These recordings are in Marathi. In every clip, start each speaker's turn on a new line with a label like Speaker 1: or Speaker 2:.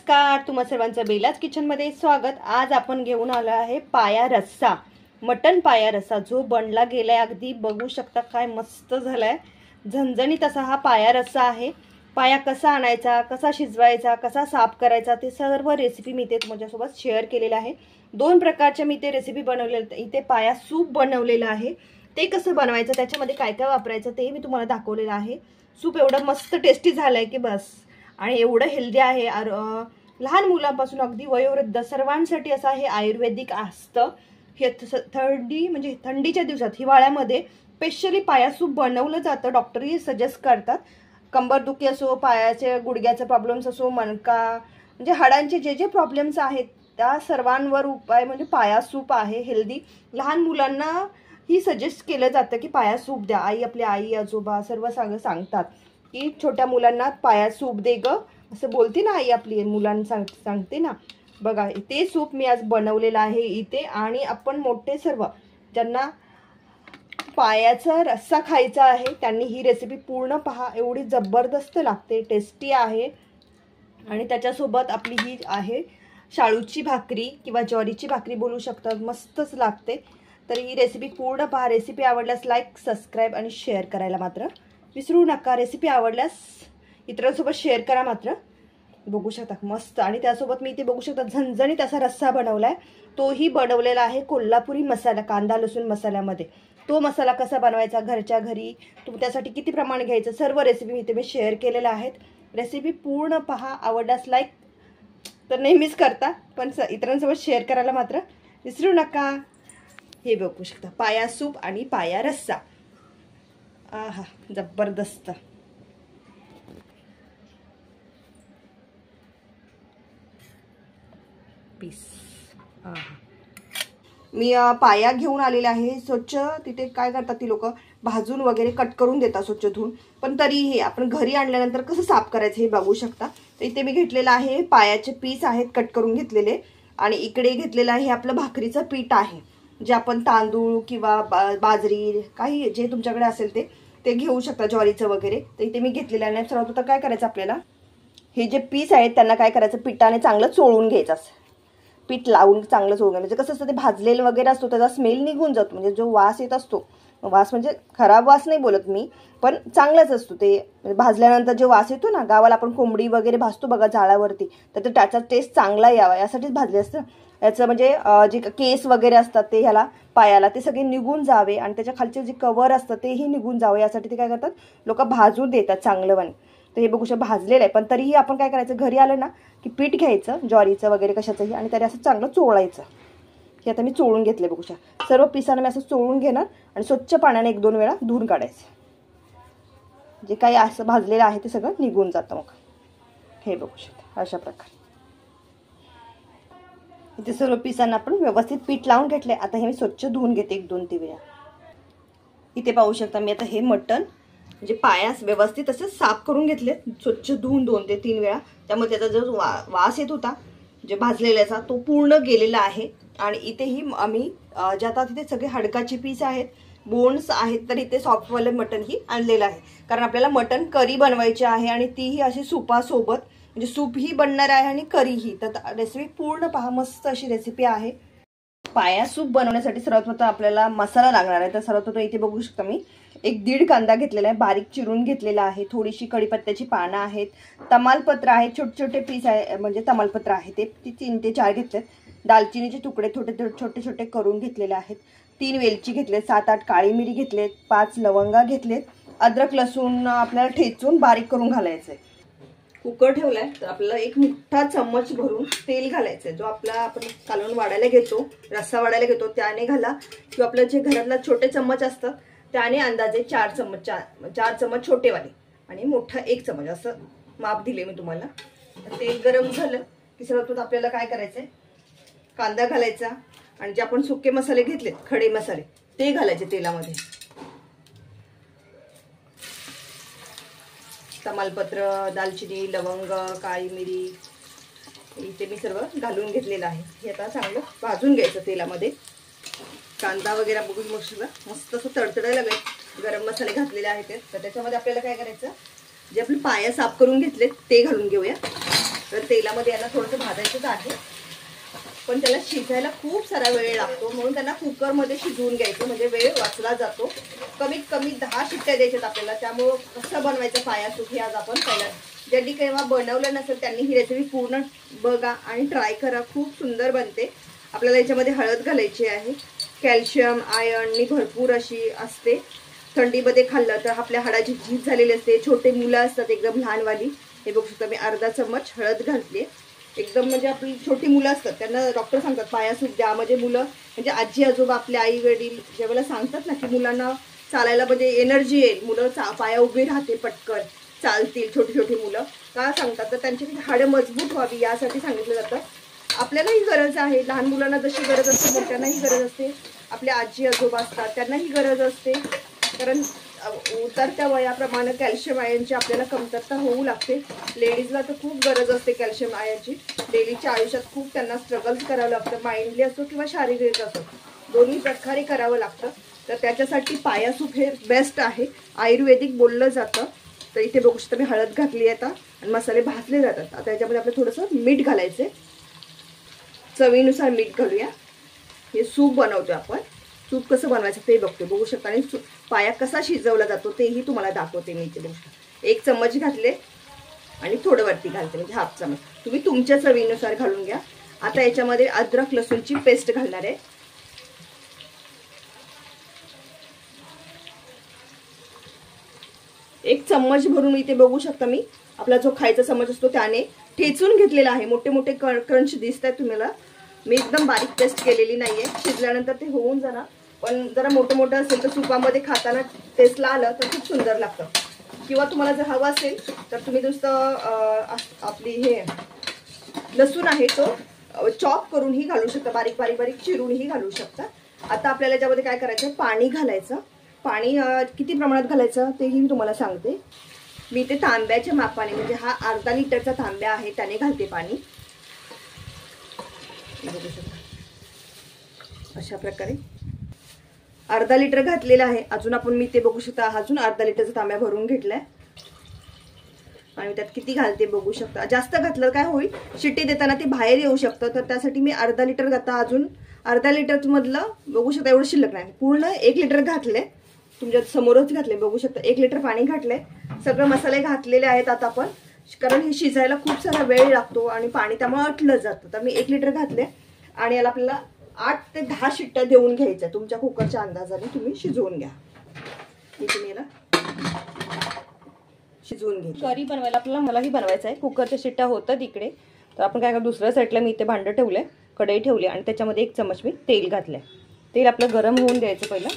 Speaker 1: नमस्कार, तुम्हा सर्वांचं बेलाच किचनमध्ये स्वागत। आज आपण घेऊन आलो आहे पाया रस्सा, मटन पाया रस्सा जो बनला गेलाय। अगदी बघू शकता काय मस्त झालाय, झणझणीत असा हा पाया रस्सा आहे। पाया कसा आणायचा, कसा शिजवायचा, कसा साफ करायचा ते सर्व रेसिपी मी इथे तुमच्यासोबत शेअर केलेला आहे। दोन प्रकारच्या मी ते रेसिपी बनवलेले। इथे पाया सूप बनवलेलं आहे, ते कसं बनवायचं, त्याच्यामध्ये काय काय वापरायचं ते मी तुम्हाला दाखवलेलं आहे। सूप एवढं मस्त टेस्टी झालंय की बस, आणि एवढं हेल्दी आहे। लहान मुलांपासून अगदी वयोवृद्ध सर्वांसाठी असं हे आयुर्वेदिक असतं। हे म्हणजे थंडीच्या दिवसात हिवाळ्यामध्ये स्पेशली पाया सूप बनवलं जातं। डॉक्टरही सजेस्ट करतात। कंबरदुखी असो, पायाचे गुडघ्याचे प्रॉब्लेम्स असो, मणका म्हणजे हाडांचे जे जे प्रॉब्लेम्स आहेत त्या सर्वांवर उपाय म्हणजे पाया सूप आहे। हेल्दी लहान मुलांना ही सजेस्ट केलं जातं की पाया सूप द्या। आपली आई आजोबा सर्व सांगतात की छोट्या मुलांना पाया सूप दे ग, असं बोलते ना आई आपली, मुलांना सांगते ना। बघा ते सूप मी आज बनवलेलं आहे इथे। आणि आपण मोठे सर्व ज्यांना पायाचा रस्सा खायचा आहे त्यांनी ही रेसिपी पूर्ण पहा, एवढी जबरदस्त लागते, टेस्टी आहे। आणि त्याच्यासोबत आपली ही आहे शाळूची भाकरी किंवा ज्वारीची भाकरी बोलू शकतात, मस्तच लागते। तर ही रेसिपी पूर्ण पहा। रेसिपी आवडल्यास लाईक, सबस्क्राईब आणि शेअर करायला मात्र विसरू नका। रेसिपी आवडल्यास इतरांसोबत शेअर करा मात्र। बघू शकता मस्त, आणि त्यासोबत मी इथे बघू शकता झणझणीत असा रस्सा बनवलाय। तोही बनवलेला आहे कोल्हापुरी मसाला, कांदा लसूण मसाल्यामध्ये। तो मसाला कसा बनवायचा घरच्या घरी, तुम्ही त्यासाठी किती प्रमाण घ्यायचं, सर्व रेसिपी इथे मी शेअर केलेल्या आहेत। रेसिपी पूर्ण पहा। आवडल्यास लाईक तर नेहमीच करता, पण इतरांसोबत शेअर करायला मात्र विसरू नका। हे बघू शकता पाया सूप आणि पाया रस्सा, आहा जबरदस्त। पीस मी पाया घेऊन आलेला आहे स्वच्छ। तिथे काय करतात ती लोक, भाजून वगैरे कट करून देतात स्वच्छ धुवून, पण तरीही आपण घरी आणल्यानंतर कसं साफ करायचं हे बघू शकता। तर इथे मी घेतलेलं आहे पायाचे पीस आहेत कट करून घेतलेले, आणि इकडे घेतलेलं आहे आपलं भाकरीचं पीठ आहे, जे आपण तांदूळ किंवा बाजरी काही जे तुमच्याकडे असेल ते घेऊ शकता, ज्वारीचं वगैरे। तर इथे मी घेतलेलं आहे। सर्वात तर काय करायचं आपल्याला, हे जे पीस आहेत त्यांना काय करायचं, पिठाने चांगलं चोळून घ्यायचं, पीठ लावून चांगलं चोळून घ्यायचं। म्हणजे कसं असतं ते भाजलेलं वगैरे असतो त्याचा स्मेल निघून जातो, म्हणजे जो वास येत असतो, वास म्हणजे खराब वास नाही बोलत मी, पण चांगलाच असतो ते भाजल्यानंतर जो वास येतो ना, गावाला आपण कोंबडी वगैरे भाजतो बघा जाळावरती, तर त्याचा टेस्ट चांगला यावा यासाठीच भाजले असतं। याचं म्हणजे जे केस वगैरे असतात ते ह्याला पायाला ते सगळे निघून जावे, आणि त्याच्या खालचे जे कवर असतं तेही निघून जावं यासाठी ते काय करतात लोक भाजून देतात चांगलं। तर हे बघू शकता भाजलेलं आहे, पण तरीही आपण काय करायचं, घरी आलं ना की पीठ घ्यायचं ज्वारीचं वगैरे कशाचंही, आणि तरी असं चांगलं चोळायचं। हे आता मी चोळून घेतले, बघू शकता सर्व पिसानं मी असं चोळून घेणार आणि स्वच्छ पाण्याने 1-2 वेळा धुवून काढायचं। जे काही असं भाजलेलं आहे ते सगळं निघून जातं मग। हे बघू शकता अशा प्रकारे इथे सर्व पिसांना आपण व्यवस्थित पीठ लावून घेतले। आता हे मी स्वच्छ धुवून घेते 1-2-3 वेळा। इथे पाहू शकता मी आता हे मटण म्हणजे पायास व्यवस्थित असं साफ करून घेतले, स्वच्छ धुवून 2 ते 3 वेळा। त्यामुळे त्याचा जो वास येत होता जे भाजलेल्याचा तो पूर्ण गेलेला आहे। आणि इथेही आम्ही जे आता तिथे सगळे हाडकाची पीस आहेत, बोन्स आहेत, तर इथे सॉफ्टवाले मटण ही आणलेलं आहे, कारण आपल्याला मटण करी बनवायची आहे, आणि तीही अशी सुपासोबत, म्हणजे सूप ही बनणार आहे आणि करीही। तर रेसिपी पूर्ण पहा, मस्त अशी रेसिपी आहे। पाया सूप बनवण्यासाठी सर्वात प्रथम आपल्याला मसाला लागणार आहे। तर सर्वात प्रथम इथे बघू शकता मी 1-1.5 कांदा घेतलेला आहे, बारीक चिरून घेतलेला आहे। थोडीशी कढीपत्त्याची पानं आहेत, तमालपत्र आहे, छोटे छोटे पीस आहे म्हणजे तमालपत्र आहे ते 3 ते 4 घेतलेत। दालचिनीचे तुकडे छोटे छोटे करून घेतलेले आहेत। 3 वेलची घेतले, 7-8 काळी मिरी घेतलेत, 5 लवंगा घेतलेत। अद्रक लसूण आपल्याला ठेचून बारीक करून घालायचंय। कुकर ठेवलाय, तर आपल्याला 1 मोठा चम्मच भरून तेल घालायचंय, जो आपला आपण कालवण वाढायला घेतो, रस्सा वाढायला घेतो त्याने घाला, किंवा आपल्या जे घरातला छोटे चम्मच असतात त्याने अंदाजे 4 चम्मच छोटेवाले, आणि मोठा 1 चम्मच असं माप दिले मी तुम्हाला। तेल गरम झालं की सर्वात आपल्याला काय करायचंय, कांदा घालायचा, आणि जे आपण सुके मसाले घेतलेत खडे मसाले ते घालायचे तेलामध्ये। तमालपत्र, दालचिनी, लवंग, काळी मिरी इथे मी सर्व घालून घेतलेलं आहे। हे आता चांगलं भाजून घ्यायचं तेलामध्ये। कांदा वगैरे बघून मस्त असं तडतडायला लागेल। गरम मसाले घातलेले आहेत, तर त्याच्यामध्ये आपल्याला काय करायचं, जे आपण पाया साफ करून घेतले ते घालून घेऊया। तर तेलामध्ये यांना थोडंसं भाजायचंच आहे, पण त्याला शिजायला खूप सारा वेळ लागतो, म्हणून त्यांना कुकरमध्ये शिजवून घ्यायचं, म्हणजे वेळ वाचला जातो. कमीत कमी 10 शिट्ट्या द्यायच्यात आपल्याला. त्यामुळं कसं बनवायचं पाया सूप हे आज आपण पहिला, ज्यांनी केव्हा बनवलं नसेल त्यांनी ही रेसिपी पूर्ण बघा आणि ट्राय करा, खूप सुंदर बनते. आपल्याला याच्यामध्ये हळद घालायची आहे. कॅल्शियम आयर्ननी भरपूर अशी असते. थंडीमध्ये खाल्लं तर आपल्या हाडाची झीज झालेली असते. छोटे मुलं असतात एकदम लहानवाली, हे बघू शकता मी अर्धा चम्मच हळद घातली. एकदम म्हणजे आपली छोटी मुलं असतात त्यांना डॉक्टर सांगतात पाया सूप द्या, म्हणजे मुलं म्हणजे आजी आजोबा आपले आई वडील ज्यावेळेला सांगतात ना की मुलांना चालायला म्हणजे एनर्जी येईल, मुलं पाया उभी राहते, पटकन चालतील छोटी छोटी मुलं, का सांगतात तर त्यांची हाडं मजबूत व्हावी यासाठी सांगितलं जातं. आपल्यालाही गरज आहे, लहान मुलांना जशी गरज असते मोठ्यांनाही गरज असते, आपल्या आजी आजोबा असतात त्यांनाही गरज असते, कारण उतरत्या वयाप्रमाणे कॅल्शियम आयर्नची आपल्याला कमतरता होऊ लागते. लेडीजला तर खूप गरज असते कॅल्शियम आयर्नची. डेलीच्या आयुष्यात खूप त्यांना स्ट्रगल्स करावं लागतं, माइंडली असो किंवा शारीरिक असो, दोन्ही प्रकारे करावं लागतं. तर त्याच्यासाठी पाया सूप हे बेस्ट आहे, आयुर्वेदिक बोललं जातं. तर इथे बघू शकता मी हळद घातली आता आणि मसाले भाजले जातात. आता याच्यामध्ये आपलं थोडंसं मीठ घालायचं, चवीनुसार मीठ घालूया. हे सूप बनवतो आपण, सूप कसं बनवायचं ते बघू शकता, आणि पाया कसा शिजवला जातो तेही तुम्हाला दाखवते मी. इथे बघू शकता 1 चम्मच घातले आणि थोडं वरती घालते, म्हणजे हाफ चम्मच, तुम्ही तुमच्या चवीनुसार घालून घ्या. आता याच्यामध्ये अद्रक लसूणची पेस्ट घालणार आहे. एक चम्मच भरून इथे बघू शकता मी आपला जो खायचा चम्मच असतो त्याने ठेचून घेतलेला आहे. मोठे मोठे क्रंच दिसत आहेत तुम्हाला. मी एकदम बारीक पेस्ट केलेली नाहीये, शिजल्यानंतर ते होऊन जाणार, पण जरा मोठं मोठं असेल तर सुपामध्ये खाताना टेस्टला आलं तर खूप सुंदर लागतं. किंवा तुम्हाला जर हवं असेल तर तुम्ही नुसतं आपली हे लसूण आहे तो चॉप करूनही घालू शकता, बारीक बारीक बारीक चिरूनही घालू शकता. आता आपल्याला याच्यामध्ये काय करायचं, पाणी घालायचं. पाणी किती प्रमाणात घालायचं तेही मी तुम्हाला सांगते. मी ते तांब्याच्या मापाने, म्हणजे हा अर्धा लिटरचा तांब्या आहे त्याने घालते पाणी. बघू शकता अशा प्रकारे अर्धा लिटर घातलेलं आहे. अजून आपण मी ते बघू शकता अजून अर्धा लिटरचा तांब्या भरून घेतलाय आणि त्यात किती घालते बघू शकता. जास्त घातलं काय होईल, शिट्टी देताना ते बाहेर येऊ शकतं, तर त्यासाठी मी अर्धा लिटर घाता. अजून अर्धा लिटर मधलं बघू शकता एवढं शिल्लक नाही, पूर्ण 1 लिटर घातले, तुमच्या समोरच घातले बघू शकता. 1 लिटर पाणी घातले, सगळे मसाले घातलेले आहेत आता आपण, कारण हे शिजायला खूप सारा वेळ लागतो आणि पाणी त्यामुळे अटलं जातं. तर मी 1 लिटर घातले आणि याला आपल्याला 8 ते 10 शिट्ट्या देऊन घ्यायच्या. तुमच्या कुकरच्या अंदाजाने तुम्ही शिजवून घ्या. तुम्ही याला शिजवून घ्या. करी बनवायला आपल्याला मलाही बनवायचं आहे, कुकरच्या शिट्ट्या होतात इकडे. तर आपण काय करू, दुसऱ्या साईडला मी इथे भांडं ठेवलंय, कढई ठेवली आणि त्याच्यामध्ये 1 चम्मच मी तेल घातलंय. तेल आपलं गरम होऊन द्यायचं पहिलं.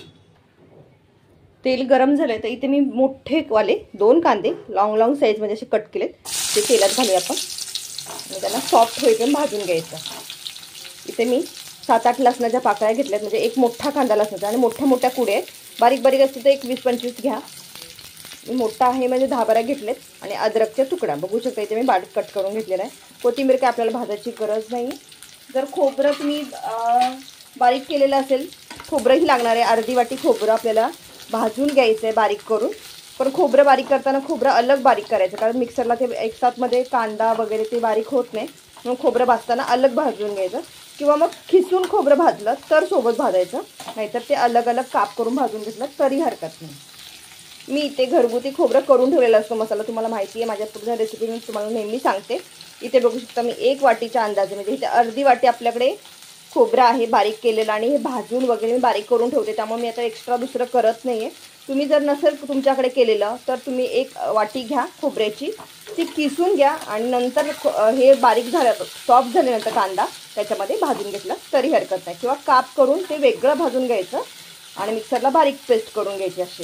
Speaker 1: तेल गरम झालंय तर इथे मी मोठे वाले 2 कांदे लॉंग साईज मध्ये असे कट केलेत, ते तेलात घालूया आपण आणि त्यांना सॉफ्ट होईपर्यंत भाजून घ्यायचं. इथे मी 7-8 लसणाच्या पाकळ्या घेतल्यात, म्हणजे 1 मोठा कांदा लसणाचा, आणि मोठ्या मोठ्या कुड्या आहेत. बारीक बारीक असतील तर एक 20-25 घ्या. मोठा आहे म्हणजे 10-12 घेतलेत. आणि अद्रकच्या तुकडा बघू शकता इथे मी बारीक कट करून घेतलेला आहे. कोथिंबीर काय आपल्याला भाजायची गरज नाही. जर खोबरं तुम्ही बारीक केलेलं असेल, खोबरंही लागणार आहे. अर्धी वाटी खोबरं आपल्याला भाजून घ्यायचं आहे बारीक करून. पण खोबरं बारीक करताना खोबरं अलग बारीक करायचं, कारण मिक्सरला ते एकसाथ मध्ये कांदा वगैरे ते बारीक होत नाही, म्हणून खोबरं भाजताना अलग भाजून घ्यायचं. किंवा मग खिसून खोबरं भाजलं तर सोबत भाजायचं, नाहीतर ते अलग अलग काप करून भाजून घेतलं तरी हरकत नाही. मी इथे घरगुती खोबरं करून ठेवलेला असतो मसाला, तुम्हाला माहिती आहे, माझ्या पूर्ण रेसिपी मी तुम्हाला नेहमी सांगते. इथे बघू शकता मी 1 वाटीच्या अंदाजे, म्हणजे इथे अर्धी वाटी आपल्याकडे खोबरं आहे बारीक केलेलं, आणि हे भाजून वगैरे मी बारीक करून ठेवते, त्यामुळे मी आता एक्स्ट्रा दुसरं करत नाही आहे. तुम्ही जर नसेल तुमच्याकडे केलेलं तर तुम्ही 1 वाटी घ्या खोबऱ्याची, ती किसून घ्या आणि नंतर हे बारीक झालं सॉफ्ट झाल्यानंतर कांदा त्याच्यामध्ये भाजून घेतला तरी हरकत नाही, किंवा काप करून ते वेगळं भाजून घ्यायचं आणि मिक्सरला बारीक पेस्ट करून घ्यायची, अशी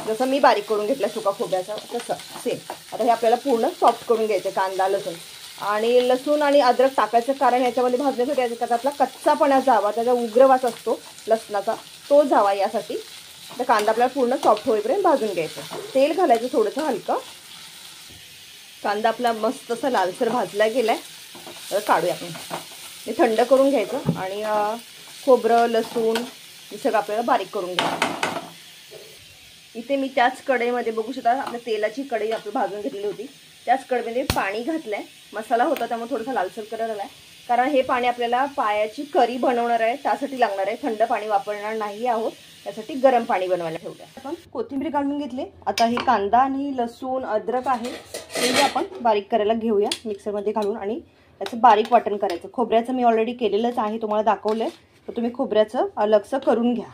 Speaker 1: जसं मी बारीक करून घेतला सुका खोबऱ्याचा तसं सेम. आता हे आपल्याला पूर्ण सॉफ्ट करून घ्यायचं कांदा लसूण. आणि लसूण आणि अद्रक टाकायचं कारण याच्यामध्ये भाजण्यासाठी त्यातला कच्चापणा जावा, त्याचा उग्रवास असतो लसणाचा, तो जावा यासाठी. तर कांदा आपल्याला पूर्ण सॉफ्ट होईपर्यंत भाजून घ्यायचं. तेल घालायचं थोडंसं हलकं. कांदा आपला मस्त असा लालसर भाजला गेलाय, तर काढूया आपण. हे थंड करून घ्यायचं आणि खोबरं लसूण हे सगळं आपल्याला बारीक करून घ्यायचं. इथे मी त्याच कढईमध्ये बघू शकता आपल्या तेलाची कढई आपण भाजून घेतलेली होती, त्याच कढईमध्ये पाणी घातलंय. मसाला होता त्यामुळे थोडासा लालसर कलर आलाय, कारण हे पाणी आपल्याला पायाची करी बनवणार आहे त्यासाठी लागणार आहे. थंड पाणी वापरणार नाही आहोत, त्यासाठी गरम पाणी बनवायला ठेवलं. आपण कोथिंबीर काढून घेतली. आता हे कांदा आणि लसूण अद्रक आहे ते आपण बारीक करायला घेऊया मिक्सरमध्ये घालून, आणि त्याचं बारीक वाटण करायचं. खोबऱ्याचं मी ऑलरेडी केलेलंच आहे, तुम्हाला दाखवलंय, तर तुम्ही खोबऱ्याचं अलगचं करून घ्या.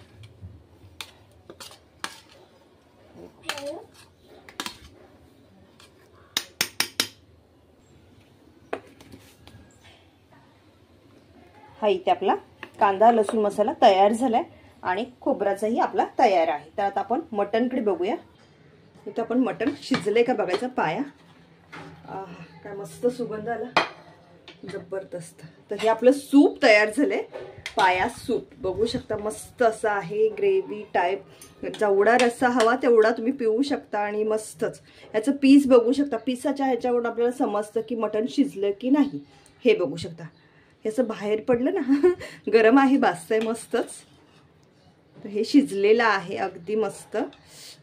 Speaker 1: हा इथे आपला कांदा लसूण मसाला तयार झालाय आणि खोबऱ्याचाही आपला तयार आहे. तर आता आपण मटणकडे बघूया. इथं आपण मटण शिजले का बघायचं. पाया काय मस्त सुगंध आला, जबरदस्त. तर हे आपलं सूप तयार झालंय, पाया सूप बघू शकता. मस्त असं आहे, ग्रेव्ही टाईप. जेवढा रस्सा हवा तेवढा तुम्ही पिऊ शकता आणि मस्तच. याचं पीस बघू शकता. पीसाच्या ह्याच्यावरून आपल्याला समजतं की मटण शिजलं की नाही. हे बघू शकता, हे असं बाहेर पडलं ना, गरम आहे, भाजतंय मस्तच. तर हे शिजलेलं आहे अगदी मस्त.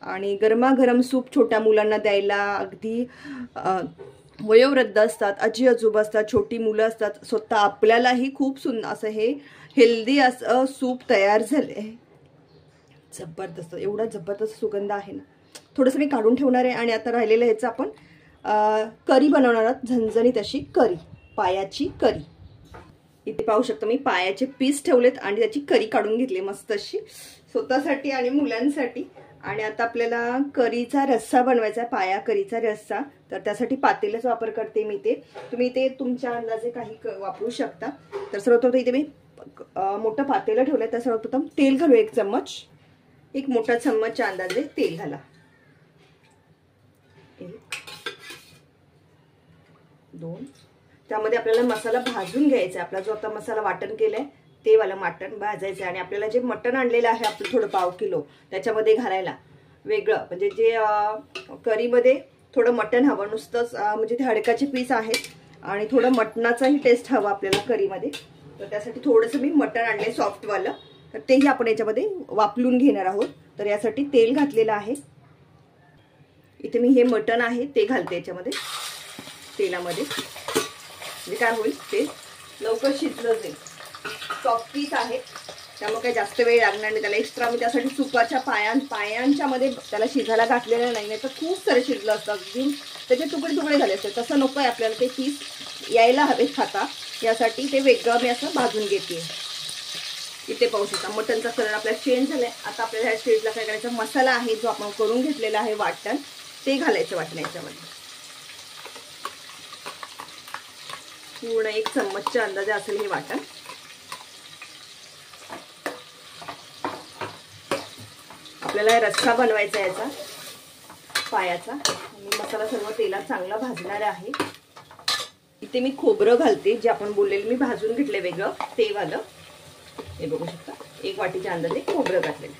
Speaker 1: आणि गरमागरम सूप छोट्या मुलांना द्यायला, अगदी वयोवृद्ध असतात, आजी आजोबा असतात, छोटी मुलं असतात, स्वतः आपल्यालाही खूप सुंदर असं हे हेल्दी असं सूप तयार झाले. जबरदस्त, एवढा जबरदस्त सुगंध आहे ना. थोडंसं मी काढून ठेवणार आहे. आणि आता राहिलेलं ह्याचं आपण करी बनवणार आहोत, झणझणीत अशी करी, पायाची करी. इथे पाहू शकता मी पायाचे पीस ठेवलेत आणि त्याची करी काढून घेतली मस्त अशी स्वतःसाठी आणि मुलांसाठी. आणि आता आपल्याला करीचा रस्सा बनवायचा आहे, पाया करीचा रस्सा. तर त्यासाठी पातेलाच वापर करते मी. ते तुम्ही ते तुमच्या अंदाजे काही वापरू शकता. तर सर्वप्रथम इथे मी मोठं पातेलं ठेवलं. तर सर्वप्रथम तेल घालू. 1 चम्मच, एक मोठा चम्मचच्या अंदाजे तेल घाला. 1 2. त्यामध्ये आपल्याला मसाला भाजून घ्यायचा. आपला जो आता मसाला वाटण केलाय ते वाला मटण भाजायचं. आणि आपल्याला जे मटण आणलेलं आहे आपलं थोडं 1/2 किलो त्याच्यामध्ये घालायला वेगळं, म्हणजे जे करीमध्ये थोडं मटण हवं नुसतंच, म्हणजे ते हडकाचे पीस आहेत आणि थोडं मटणाचाही टेस्ट हवा आपल्याला करीमध्ये. तर त्यासाठी थोडंसं मी मटण आणले सॉफ्टवालं, तर तेही आपण याच्यामध्ये वापरून घेणार आहोत. तर यासाठी तेल घातलेलं आहे. इथे मी हे मटण आहे ते घालते याच्यामध्ये तेलामध्ये, म्हणजे काय होईल ते लवकर शिजलं जाईल. सॉफ्ट पीस आहे त्यामुळे काही जास्त वेळ लागणार नाही त्याला. एक्स्ट्रा मी त्यासाठी सुपाच्या पायांच्या मध्ये त्याला शिजायला घातलेलं नाही, तर खूप सारे शिजलं असतं, अगदी त्याचे तुकडे तुकडे झाले असते. तसं नको आहे आपल्याला, ते पीस यायला हवे खाता, यासाठी ते वेगळं मी असं भाजून घेते. इथे पाहू शकता मटनचा कलर आपला चेंज झालाय. आता आपल्याला ह्या स्टेजला काय करायचं, मसाला आहे जो आपण करून घेतलेला आहे वाटण, ते घालायचं वाटण याच्यामध्ये. पूर्ण 1 चम्मचच्या अंदाजे असेल हे वाटण. आपल्याला रस्सा बनवायचा याचा पायाचा. आणि मसाला सर्व तेलात चांगला भाजणार आहे. इथे मी खोबरं घालते, जे आपण बोललेलं मी भाजून घेतले वेगळं ते वालं. हे बघू शकता 1 वाटीच्या अंदाजे खोबरं घातलेलं.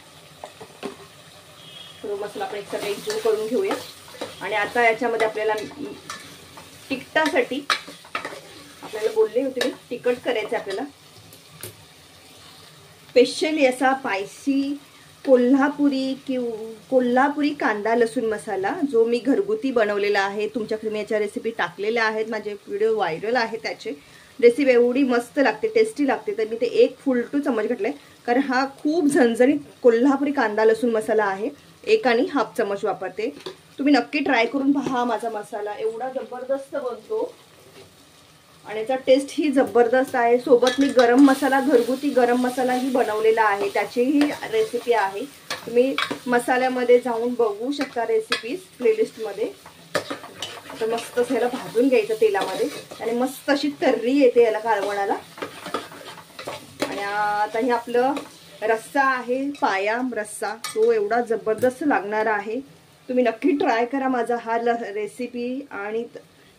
Speaker 1: सर्व मसाला आपण एकसारखा एकजीव करून घेऊया. आणि आता याच्यामध्ये आपल्याला तिखटासाठी आपल्याला बोलले होते मी, तिखट करायचं आपल्याला. स्पेशली असा स्पायसी कोल्हापुरी कांदा लसूण मसाला जो मी घरगुती बनवलेला आहे. तुमच्याकडे मी याच्या रेसिपी टाकलेल्या आहेत, माझे व्हिडिओ व्हायरल आहे त्याचे. रेसिपी एवढी मस्त लागते, टेस्टी लागते. तर मी ते 1 फुलटू चम्मच घातले, कारण हा खूप झणझणीत कोल्हापुरी कांदा लसूण मसाला आहे. 1 आणि ½ चम्मच वापरते. तुम्ही नक्की ट्राय करून पहा. माझा मसाला एवढा जबरदस्त बनतो आणि याचा टेस्ट ही जबरदस्त आहे. सोबत मी गरम मसाला, घरगुती गरम मसालाही बनवलेला आहे, त्याचीही रेसिपी आहे. तुम्ही मसाल्यामध्ये जाऊन बघू शकता रेसिपीज प्लेलिस्टमध्ये. तर मस्त ह्याला भाजून घ्यायचं तेलामध्ये आणि मस्त अशी तर्री येते याला कालवणाला. आणि आता हे आपलं रस्सा आहे, पाया रस्सा, तो एवढा जबरदस्त लागणार आहे. तुम्ही नक्की ट्राय करा माझा हा रेसिपी. आणि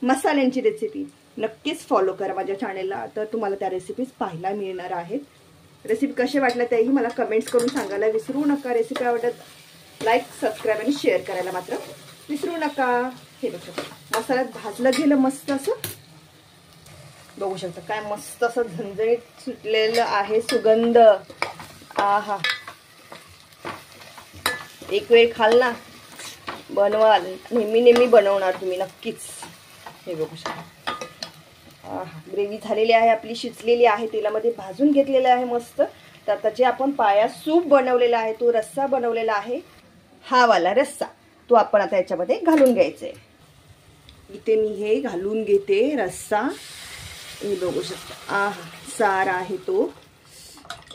Speaker 1: मसाल्यांची रेसिपी नक्कीच फॉलो करा माझ्या चॅनेलला, तर तुम्हाला त्या रेसिपीज पाहायला मिळणार आहेत. रेसिपी कशी वाटल्या त्याही मला कमेंट्स करून सांगायला विसरू नका. रेसिपी आवडत लाईक सबस्क्राईब आणि शेअर करायला मात्र विसरू नका. हे बघू शकता मसाल्यात भाजलं गेलं मस्त असं. बघू शकता काय मस्त असं झणझणीत सुटलेलं आहे सुगंध. आहा, एक वेळ खाल ना बनवाल, नेहमी बनवणार तुम्ही नक्कीच. हे बघू शकता. ग्रेव्ही झालेली आहे आपली, शिजलेली आहे, तेलामध्ये भाजून घेतलेलं आहे मस्त. तर आता जे आपण पाया सूप बनवलेला आहे, तो रस्सा बनवलेला आहे, हा वाला रस्सा, तो आपण आता याच्यामध्ये घालून घ्यायचा आहे. इथे मी हे घालून घेते रस्सा. हे बघू शकता. सार आहे तो,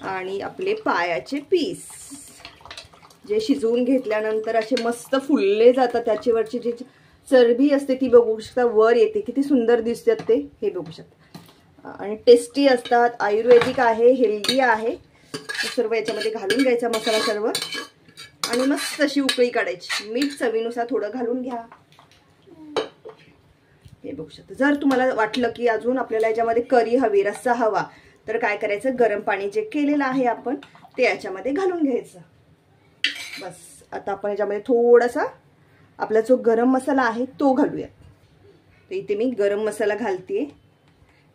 Speaker 1: आणि आपले पायाचे पीस जे शिजवून घेतल्यानंतर असे मस्त फुलले जातात. त्याच्यावरची जी चरबी असते ती बघू शकता वर येते. किती सुंदर दिसतात ते. हे बघू शकता. आणि टेस्टी असतात, आयुर्वेदिक आहे, हेल्दी आहे. सर्व याच्यामध्ये घालून घ्यायचा मसाला सर्व, आणि मस्त अशी उकळी काढायची. मीठ चवीनुसार थोडं घालून घ्या. हे बघू शकता. जर तुम्हाला वाटलं की अजून आपल्याला याच्यामध्ये करी हवी, रस्सा हवा, तर काय करायचं, गरम पाणी जे केलेलं आहे आपण ते याच्यामध्ये घालून घ्यायचं. बस. आता आपण याच्यामध्ये थोडासा आपला जो गरम मसाला आहे तो घालूया. तर इथे मी गरम मसाला घालते,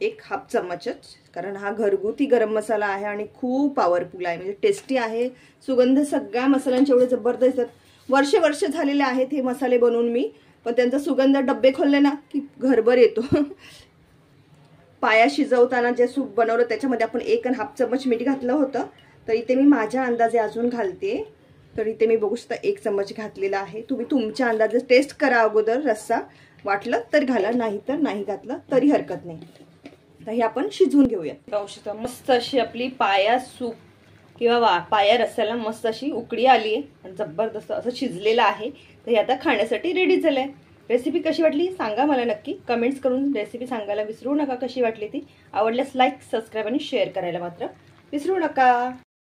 Speaker 1: 1 हाफ चम्मचच, कारण हा घरगुती गरम मसाला आहे आणि खूप पॉवरफुल आहे, म्हणजे टेस्टी आहे. सुगंध सगळ्या मसाल्यांचे एवढे जबरदस्त आहेत. वर्ष झालेले आहेत हे मसाले बनवून मी, पण त्यांचा सुगंध डब्बे खोलले ना की घरभर येतो. पाया शिजवताना जे सूप बनवलं त्याच्यामध्ये आपण 1 हाफ चम्मच मीठ घातलं होतं. तर इथे मी माझ्या अंदाजे अजून घालते. तर इथे मी बघू शकता 1 चम्मच घातलेला आहे. तुम्ही तुमच्या अंदाजे टेस्ट करा अगोदर. रस्सा वाटलं तर घाला, नाही तर नाही घातलं तरी हरकत नाही. तर हे आपण शिजवून घेऊया. बघू शकता मस्त अशी आपली पाया सूप किंवा पाया रस्स्याला मस्त अशी उकळी आली आहे आणि जबरदस्त असं शिजलेलं आहे. तर हे आता खाण्यासाठी रेडी झालंय. रेसिपी कशी वाटली सांगा मला नक्की. कमेंट्स करून रेसिपी सांगायला विसरू नका कशी वाटली ती. आवडल्यास लाईक, सबस्क्राईब आणि शेअर करायला मात्र विसरू नका.